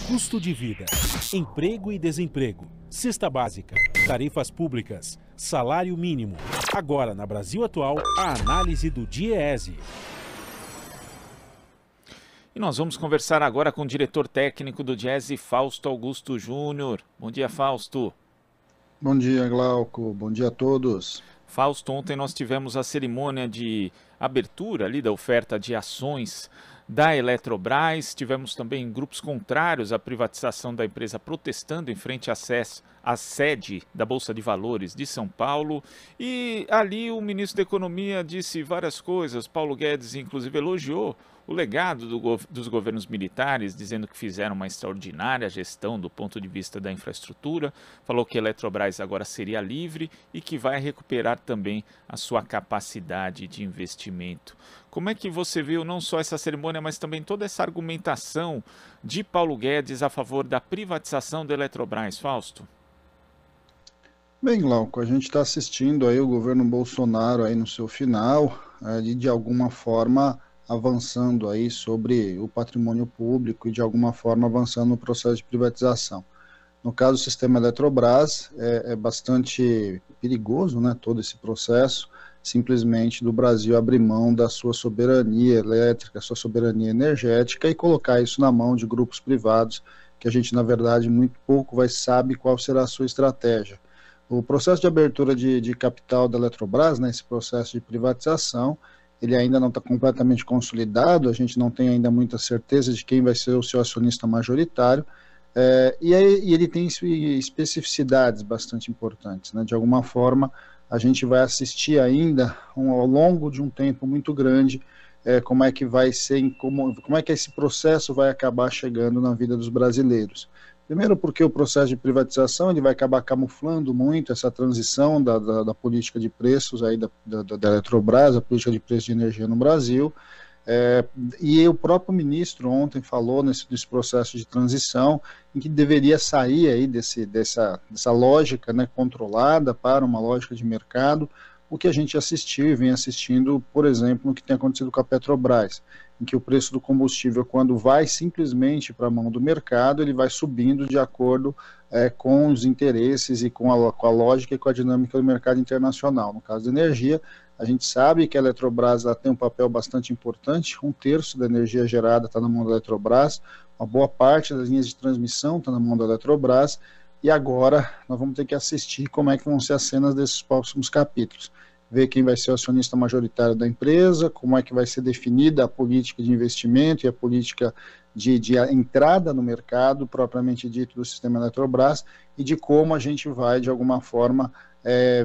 Custo de vida, emprego e desemprego, cesta básica, tarifas públicas, salário mínimo. Agora, na Brasil Atual, a análise do DIEESE. E nós vamos conversar agora com o diretor técnico do DIEESE, Fausto Augusto Júnior. Bom dia, Fausto. Bom dia, Glauco. Bom dia a todos. Fausto, ontem nós tivemos a cerimônia de abertura ali da oferta de ações da Eletrobras. Tivemos também grupos contrários à privatização da empresa protestando em frente à sede da Bolsa de Valores de São Paulo. E ali o ministro da Economia disse várias coisas. Paulo Guedes, inclusive, elogiou o legado dos governos militares, dizendo que fizeram uma extraordinária gestão do ponto de vista da infraestrutura. Falou que a Eletrobras agora seria livre e que vai recuperar também a sua capacidade de investimento. Como é que você viu não só essa cerimônia, mas também toda essa argumentação de Paulo Guedes a favor da privatização da Eletrobras, Fausto? Bem, Glauco, a gente está assistindo aí o governo Bolsonaro aí no seu final, de alguma forma avançando aí sobre o patrimônio público e de alguma forma avançando no processo de privatização. No caso do sistema Eletrobras, é bastante perigoso, né, todo esse processo, simplesmente do Brasil abrir mão da sua soberania elétrica, sua soberania energética e colocar isso na mão de grupos privados, que a gente, na verdade, muito pouco sabe qual será a sua estratégia. O processo de abertura de capital da Eletrobras, né, esse processo de privatização, ele ainda não está completamente consolidado, a gente não tem ainda muita certeza de quem vai ser o seu acionista majoritário, e ele tem especificidades bastante importantes, né? De alguma forma, a gente vai assistir ainda, ao longo de um tempo muito grande, como é que vai ser, como é que esse processo vai acabar chegando na vida dos brasileiros. Primeiro porque o processo de privatização ele vai acabar camuflando muito essa transição da política de preços aí da Eletrobras, a política de preço de energia no Brasil, e o próprio ministro ontem falou nesse processo de transição em que deveria sair aí dessa lógica, né, controlada para uma lógica de mercado, o que a gente assistiu e vem assistindo, por exemplo, no que tem acontecido com a Petrobras, em que o preço do combustível, quando vai simplesmente para a mão do mercado, ele vai subindo de acordo com os interesses e com a lógica e com a dinâmica do mercado internacional. No caso da energia, a gente sabe que a Eletrobras tem um papel bastante importante, 1/3 da energia gerada está na mão da Eletrobras, uma boa parte das linhas de transmissão está na mão da Eletrobras, e agora nós vamos ter que assistir como é que vão ser as cenas desses próximos capítulos. Ver quem vai ser o acionista majoritário da empresa, como é que vai ser definida a política de investimento e a política de entrada no mercado, propriamente dito, do sistema Eletrobras, e de como a gente vai, de alguma forma,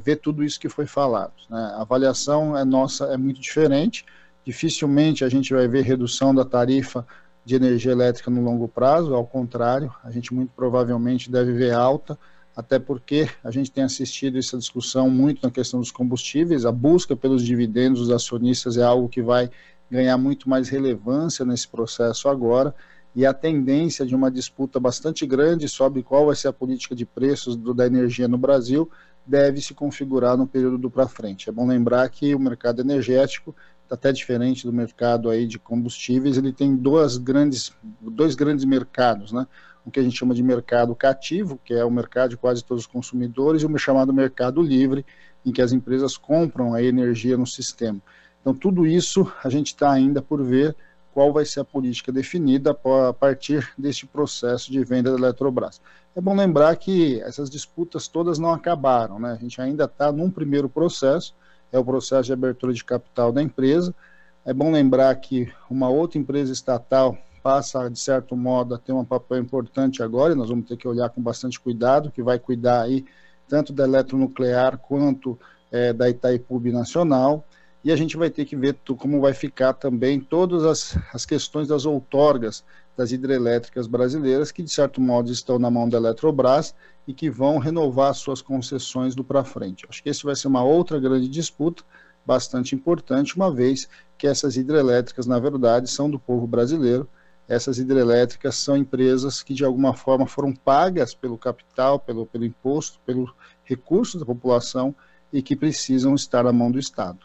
ver tudo isso que foi falado, né? A avaliação nossa é muito diferente, dificilmente a gente vai ver redução da tarifa de energia elétrica no longo prazo, ao contrário, a gente muito provavelmente deve ver alta, até porque a gente tem assistido essa discussão muito na questão dos combustíveis, a busca pelos dividendos dos acionistas é algo que vai ganhar muito mais relevância nesse processo agora, e a tendência de uma disputa bastante grande sobre qual vai ser a política de preços da energia no Brasil deve se configurar no período do para frente. É bom lembrar que o mercado energético, até diferente do mercado aí de combustíveis, ele tem dois grandes mercados, né? O que a gente chama de mercado cativo, que é o mercado de quase todos os consumidores, e o chamado mercado livre, em que as empresas compram a energia no sistema. Então, tudo isso a gente está ainda por ver qual vai ser a política definida a partir deste processo de venda da Eletrobras. É bom lembrar que essas disputas todas não acabaram, né? A gente ainda está num primeiro processo, é o processo de abertura de capital da empresa. É bom lembrar que uma outra empresa estatal passa, de certo modo, a ter um papel importante agora, e nós vamos ter que olhar com bastante cuidado, que vai cuidar aí tanto da eletronuclear quanto da Itaipu Binacional, e a gente vai ter que ver como vai ficar também todas as questões das outorgas das hidrelétricas brasileiras, que de certo modo estão na mão da Eletrobras e que vão renovar suas concessões do para frente. Acho que esse vai ser uma outra grande disputa, bastante importante, uma vez que essas hidrelétricas, na verdade, são do povo brasileiro. Essas hidrelétricas são empresas que de alguma forma foram pagas pelo capital, pelo imposto, pelo recurso da população e que precisam estar na mão do Estado.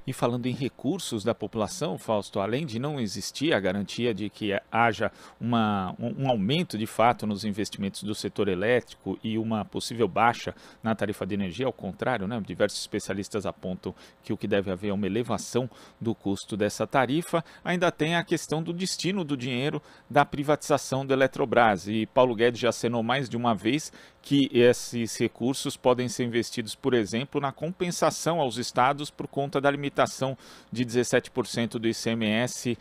E falando em recursos da população, Fausto, além de não existir a garantia de que haja um aumento de fato nos investimentos do setor elétrico e uma possível baixa na tarifa de energia, ao contrário, né, diversos especialistas apontam que o que deve haver é uma elevação do custo dessa tarifa, ainda tem a questão do destino do dinheiro da privatização da Eletrobras. E Paulo Guedes já acenou mais de uma vez que esses recursos podem ser investidos, por exemplo, na compensação aos estados por conta da limitação de 17% do ICMS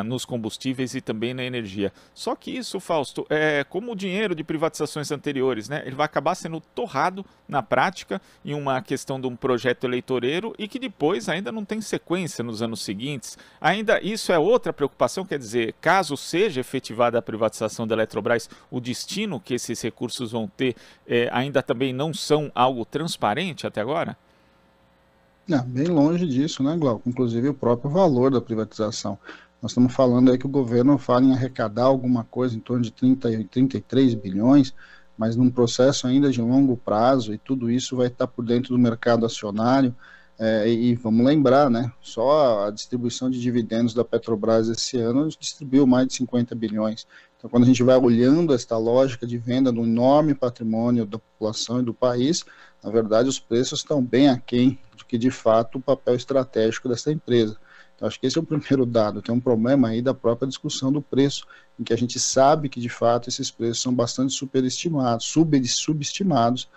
nos combustíveis e também na energia. Só que isso, Fausto, como o dinheiro de privatizações anteriores, né, ele vai acabar sendo torrado na prática em uma questão de um projeto eleitoreiro e que depois ainda não tem sequência nos anos seguintes. Ainda isso é outra preocupação, quer dizer, caso seja efetivada a privatização da Eletrobras, o destino que esses recursos vão ter ainda também não são algo transparente até agora? Bem longe disso, né, Glauco? Inclusive o próprio valor da privatização. Nós estamos falando aí que o governo fala em arrecadar alguma coisa em torno de 33 bilhões, mas num processo ainda de longo prazo, e tudo isso vai estar por dentro do mercado acionário. E vamos lembrar, né, só a distribuição de dividendos da Petrobras esse ano distribuiu mais de 50 bilhões. Então, quando a gente vai olhando esta lógica de venda do enorme patrimônio da população e do país, na verdade os preços estão bem aquém do que de fato o papel estratégico dessa empresa. Então, acho que esse é o primeiro dado. Tem um problema aí da própria discussão do preço, em que a gente sabe que de fato esses preços são bastante subestimados,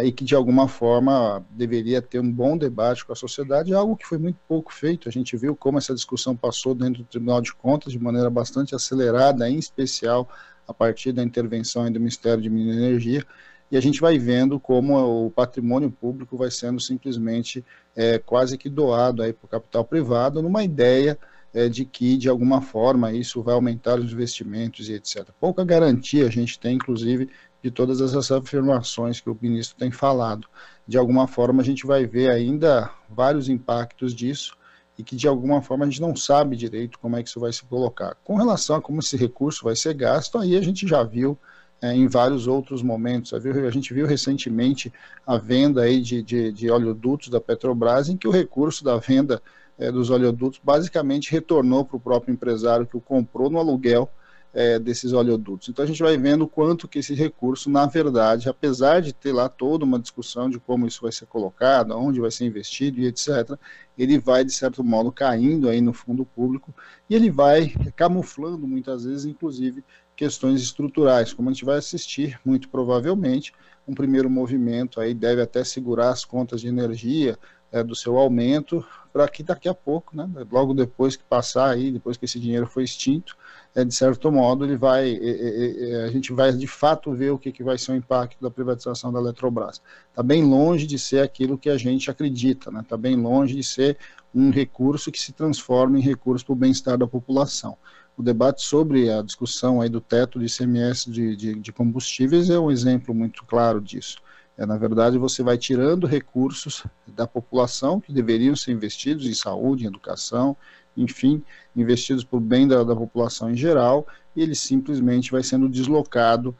e que de alguma forma deveria ter um bom debate com a sociedade, algo que foi muito pouco feito. A gente viu como essa discussão passou dentro do Tribunal de Contas de maneira bastante acelerada, em especial a partir da intervenção do Ministério de Minas e Energia, e a gente vai vendo como o patrimônio público vai sendo simplesmente quase que doado para o capital privado, numa ideia de que, de alguma forma, isso vai aumentar os investimentos e etc. Pouca garantia a gente tem, inclusive, de todas essas afirmações que o ministro tem falado. De alguma forma, a gente vai ver ainda vários impactos disso e que, de alguma forma, a gente não sabe direito como é que isso vai se colocar. Com relação a como esse recurso vai ser gasto, aí a gente já viu em vários outros momentos. A gente viu recentemente a venda aí de oleodutos da Petrobras, em que o recurso da venda dos oleodutos basicamente retornou para o próprio empresário que o comprou no aluguel desses oleodutos. Então a gente vai vendo quanto que esse recurso, na verdade, apesar de ter lá toda uma discussão de como isso vai ser colocado, onde vai ser investido e etc., ele vai, de certo modo, caindo aí no fundo público e ele vai camuflando muitas vezes, inclusive, questões estruturais, como a gente vai assistir, muito provavelmente. Um primeiro movimento aí deve até segurar as contas de energia do seu aumento, para que daqui a pouco, né, logo depois que passar aí, depois que esse dinheiro foi extinto, de certo modo ele vai, a gente vai de fato ver o que vai ser o impacto da privatização da Eletrobras. Está bem longe de ser aquilo que a gente acredita, né? Está bem longe de ser um recurso que se transforma em recurso para o bem-estar da população. O debate sobre a discussão aí do teto de ICMS de combustíveis é um exemplo muito claro disso. Na verdade, você vai tirando recursos da população que deveriam ser investidos em saúde, em educação, enfim, investidos para o bem da população em geral, e ele simplesmente vai sendo deslocado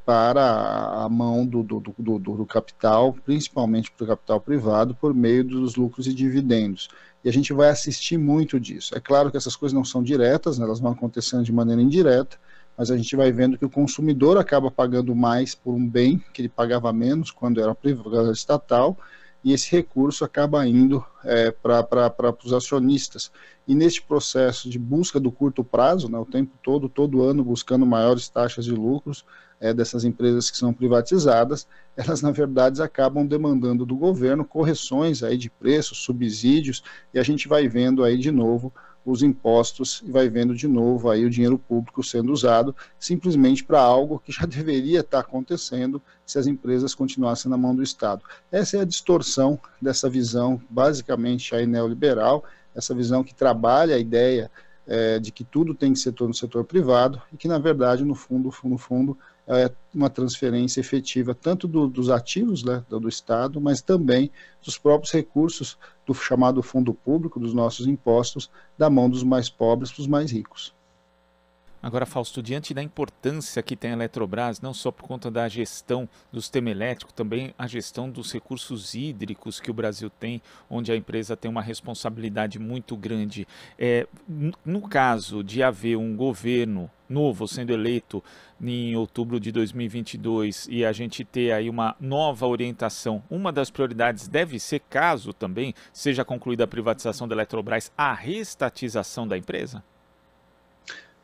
para a mão do capital, principalmente para o capital privado, por meio dos lucros e dividendos. E a gente vai assistir muito disso. É claro que essas coisas não são diretas, né, elas vão acontecendo de maneira indireta, mas a gente vai vendo que o consumidor acaba pagando mais por um bem que ele pagava menos quando era estatal, e esse recurso acaba indo para os acionistas. E neste processo de busca do curto prazo, né, o tempo todo ano buscando maiores taxas de lucros dessas empresas que são privatizadas, elas na verdade acabam demandando do governo correções aí de preços, subsídios, e a gente vai vendo aí de novo os impostos e vai vendo de novo aí o dinheiro público sendo usado simplesmente para algo que já deveria estar acontecendo se as empresas continuassem na mão do Estado. Essa é a distorção dessa visão basicamente aí neoliberal, essa visão que trabalha a ideia de que tudo tem que ser no setor privado e que na verdade no fundo é uma transferência efetiva tanto dos ativos, né, do Estado, mas também dos próprios recursos do chamado fundo público, dos nossos impostos, da mão dos mais pobres para os mais ricos. Agora, Fausto, diante da importância que tem a Eletrobras, não só por conta da gestão do sistema elétrico, também a gestão dos recursos hídricos que o Brasil tem, onde a empresa tem uma responsabilidade muito grande. No caso de haver um governo novo sendo eleito em outubro de 2022 e a gente ter aí uma nova orientação, uma das prioridades deve ser, caso também seja concluída a privatização da Eletrobras, a reestatização da empresa?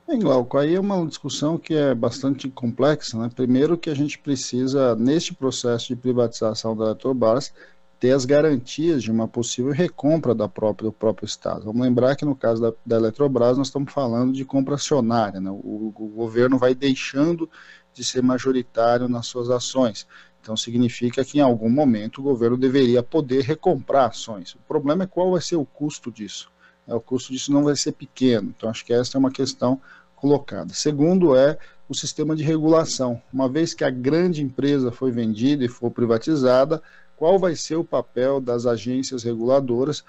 Bem, Glauco, aí é uma discussão que é bastante complexa, né? Primeiro que a gente precisa, neste processo de privatização da Eletrobras, ter as garantias de uma possível recompra do próprio Estado. Vamos lembrar que no caso da Eletrobras nós estamos falando de compra acionária, né? O governo vai deixando de ser majoritário nas suas ações. Então significa que em algum momento o governo deveria poder recomprar ações. O problema é qual vai ser o custo disso. O custo disso não vai ser pequeno, então acho que essa é uma questão colocada. Segundo é o sistema de regulação. Uma vez que a grande empresa foi vendida e for privatizada, qual vai ser o papel das agências reguladoras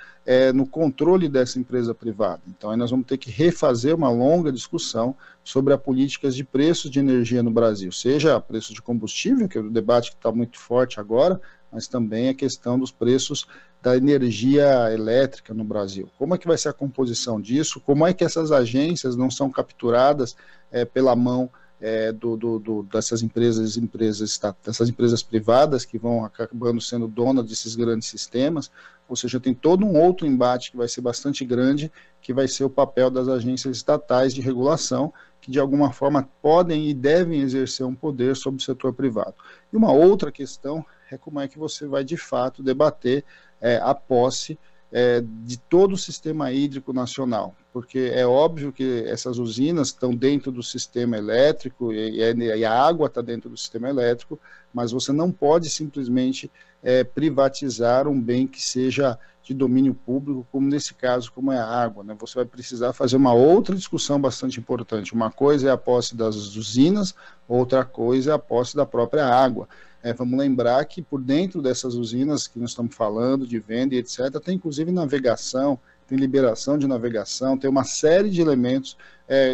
no controle dessa empresa privada? Então aí nós vamos ter que refazer uma longa discussão sobre as políticas de preços de energia no Brasil, seja preço de combustível, que é o debate que está muito forte agora, mas também a questão dos preços da energia elétrica no Brasil. Como é que vai ser a composição disso? Como é que essas agências não são capturadas pela mão dessas empresas privadas que vão acabando sendo donas desses grandes sistemas? Ou seja, tem todo um outro embate que vai ser bastante grande, que vai ser o papel das agências estatais de regulação, que de alguma forma podem e devem exercer um poder sobre o setor privado. E uma outra questão é como é que você vai de fato debater a posse de todo o sistema hídrico nacional, porque é óbvio que essas usinas estão dentro do sistema elétrico e a água está dentro do sistema elétrico, mas você não pode simplesmente privatizar um bem que seja de domínio público, como nesse caso, como é a água, né? Você vai precisar fazer uma outra discussão bastante importante. Uma coisa é a posse das usinas, outra coisa é a posse da própria água. Vamos lembrar que por dentro dessas usinas que nós estamos falando, de venda e etc., tem inclusive navegação, tem liberação de navegação, tem uma série de elementos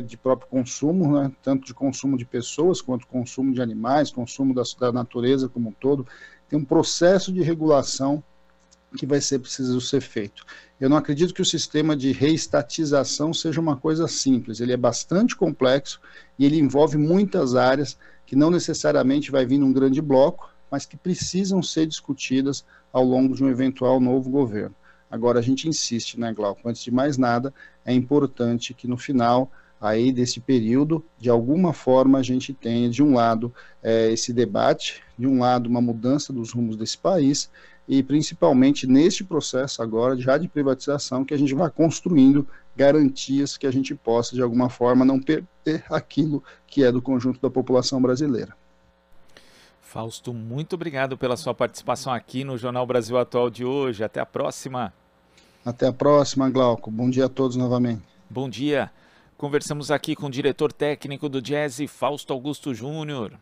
de próprio consumo, né, tanto de consumo de pessoas, quanto consumo de animais, consumo da natureza como um todo. Tem um processo de regulação que vai ser preciso ser feito. Eu não acredito que o sistema de reestatização seja uma coisa simples, ele é bastante complexo e ele envolve muitas áreas que não necessariamente vai vir num grande bloco, mas que precisam ser discutidas ao longo de um eventual novo governo. Agora a gente insiste, né, Glauco? Antes de mais nada, é importante que no final aí desse período, de alguma forma a gente tenha de um lado esse debate, de um lado uma mudança dos rumos desse país, e principalmente neste processo agora já de privatização, que a gente vai construindo garantias que a gente possa de alguma forma não perder aquilo que é do conjunto da população brasileira. Fausto, muito obrigado pela sua participação aqui no Jornal Brasil Atual de hoje. Até a próxima. Até a próxima, Glauco. Bom dia a todos novamente. Bom dia. Conversamos aqui com o diretor técnico do Diese, Fausto Augusto Júnior.